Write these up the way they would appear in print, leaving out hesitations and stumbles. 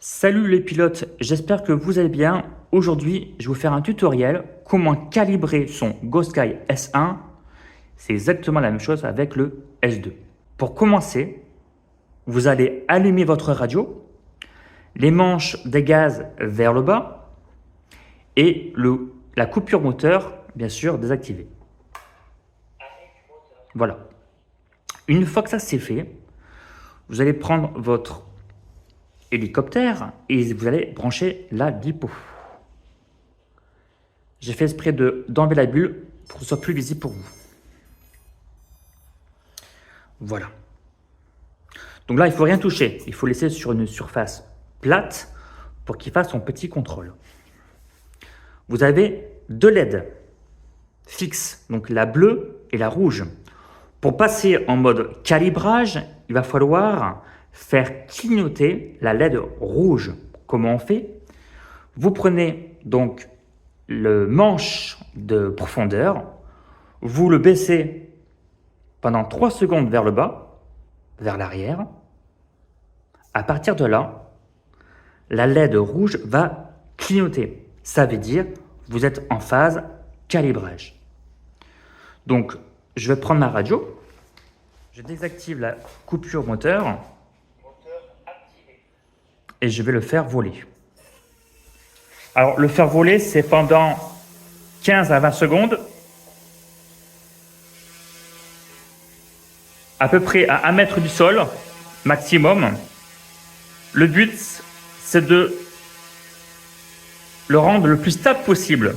Salut les pilotes, j'espère que vous allez bien. Aujourd'hui, je vais vous faire un tutoriel comment calibrer son GoSky S1. C'est exactement la même chose avec le S2. Pour commencer, vous allez allumer votre radio, les manches des gaz vers le bas et la coupure moteur, bien sûr, désactivée. Voilà. Une fois que ça c'est fait, vous allez prendre votre hélicoptère et vous allez brancher la lipo. J'ai fait exprès d'enlever la bulle pour que ce soit plus visible pour vous. Voilà. Donc là, il ne faut rien toucher. Il faut laisser sur une surface plate pour qu'il fasse son petit contrôle. Vous avez deux LED fixes, donc la bleue et la rouge. Pour passer en mode calibrage, il va falloir faire clignoter la LED rouge. Comment on fait? Vous prenez donc le manche de profondeur, vous le baissez pendant 3 secondes vers le bas, vers l'arrière. À partir de là, la LED rouge va clignoter. Ça veut dire vous êtes en phase calibrage. Donc, je vais prendre ma radio. Je désactive la coupure moteur. Et je vais le faire voler. Alors, le faire voler, c'est pendant 15 à 20 secondes. À peu près à 1 mètre du sol, maximum. Le but, c'est de le rendre le plus stable possible.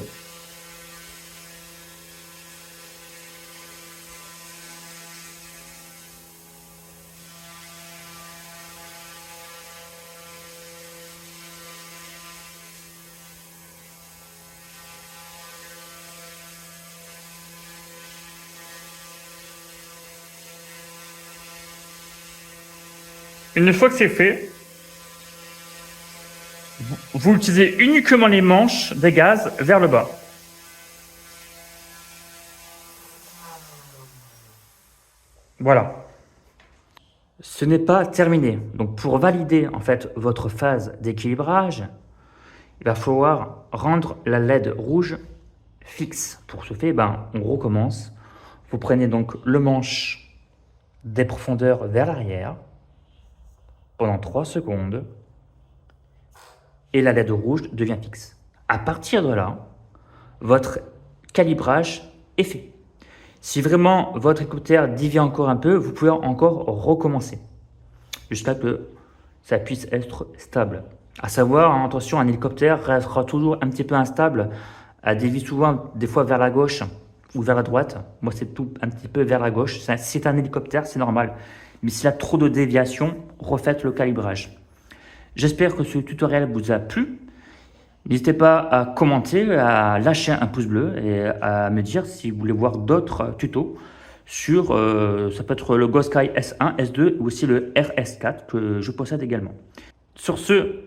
Une fois que c'est fait, vous utilisez uniquement les manches des gaz vers le bas. Voilà. Ce n'est pas terminé. Donc pour valider en fait votre phase d'équilibrage, il va falloir rendre la LED rouge fixe. Pour ce fait, on recommence. Vous prenez donc le manche des profondeurs vers l'arrière pendant 3 secondes et la LED rouge devient fixe. À partir de là, votre calibrage est fait. Si vraiment votre écouteur dévie encore un peu, vous pouvez encore recommencer jusqu'à que ça puisse être stable. À savoir, attention, un hélicoptère restera toujours un petit peu instable, dévie souvent des fois vers la gauche ou vers la droite. Moi, c'est tout un petit peu vers la gauche. Si c'est un hélicoptère, c'est normal. Mais s'il y a trop de déviation, refaites le calibrage. J'espère que ce tutoriel vous a plu. N'hésitez pas à commenter, à lâcher un pouce bleu et à me dire si vous voulez voir d'autres tutos sur, ça peut être le GoSky S1, S2 ou aussi le RS4 que je possède également. Sur ce,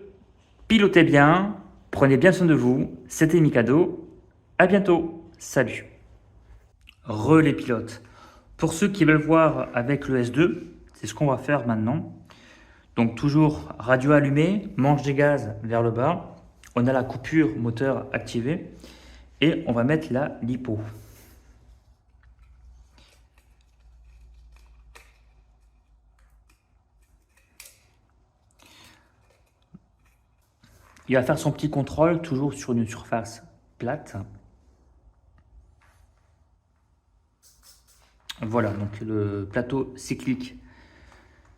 pilotez bien, prenez bien soin de vous. C'était Mikado. À bientôt. Salut. Les pilotes. Pour ceux qui veulent voir avec le S2, c'est ce qu'on va faire maintenant. Donc toujours radio allumée, manche des gaz vers le bas. On a la coupure moteur activée et on va mettre la lipo. Il va faire son petit contrôle toujours sur une surface plate. Voilà, donc le plateau cyclique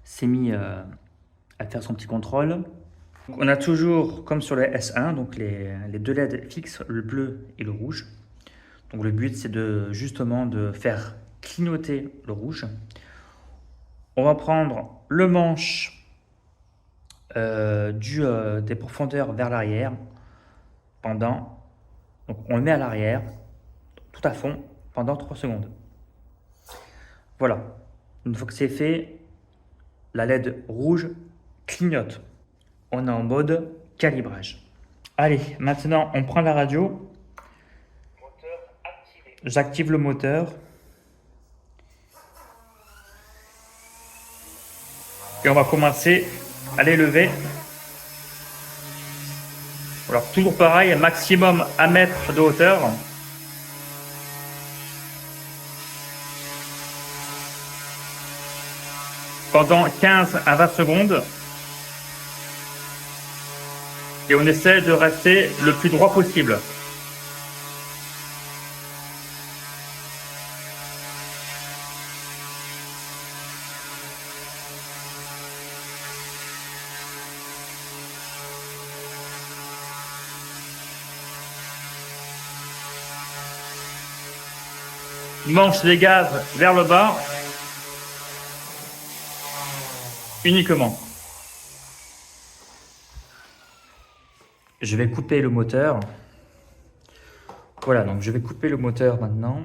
s'est mis à faire son petit contrôle. Donc on a toujours, comme sur le S1, donc les deux LED fixes, le bleu et le rouge. Donc le but, c'est justement de faire clignoter le rouge. On va prendre le manche des profondeurs vers l'arrière pendant... Donc on le met à l'arrière, tout à fond, pendant 3 secondes. Voilà. Une fois que c'est fait, la LED rouge clignote. On est en mode calibrage. Allez, maintenant on prend la radio. J'active le moteur. Et on va commencer à l'élever Alors toujours pareil, maximum 1 mètre de hauteur. Pendant 15 à 20 secondes. Et on essaie de rester le plus droit possible. Manche les gaz vers le bas. Uniquement. Je vais couper le moteur. Voilà, donc je vais couper le moteur maintenant.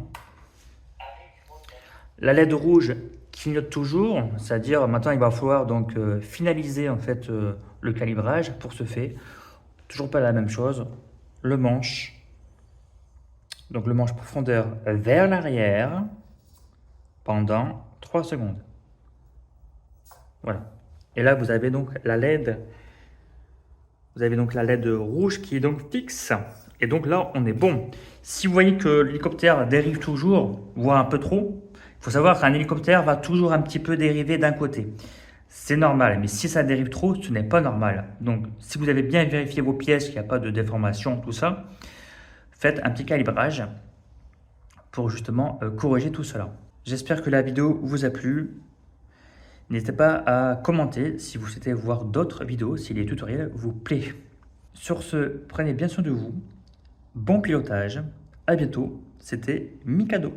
La LED rouge clignote toujours, c'est-à-dire maintenant il va falloir donc finaliser en fait le calibrage. Pour ce fait, toujours pas la même chose. Le manche, donc le manche profondeur vers l'arrière pendant 3 secondes. Voilà. Et là vous avez donc la LED. Vous avez donc la LED rouge qui est donc fixe. Et donc là, on est bon. Si vous voyez que l'hélicoptère dérive toujours, voire un peu trop, il faut savoir qu'un hélicoptère va toujours un petit peu dériver d'un côté. C'est normal, mais si ça dérive trop, ce n'est pas normal. Donc, si vous avez bien vérifié vos pièces, qu'il n'y a pas de déformation, tout ça, faites un petit calibrage pour justement corriger tout cela. J'espère que la vidéo vous a plu. N'hésitez pas à commenter si vous souhaitez voir d'autres vidéos, si les tutoriels vous plaisent. Sur ce, prenez bien soin de vous. Bon pilotage. À bientôt. C'était Mikado.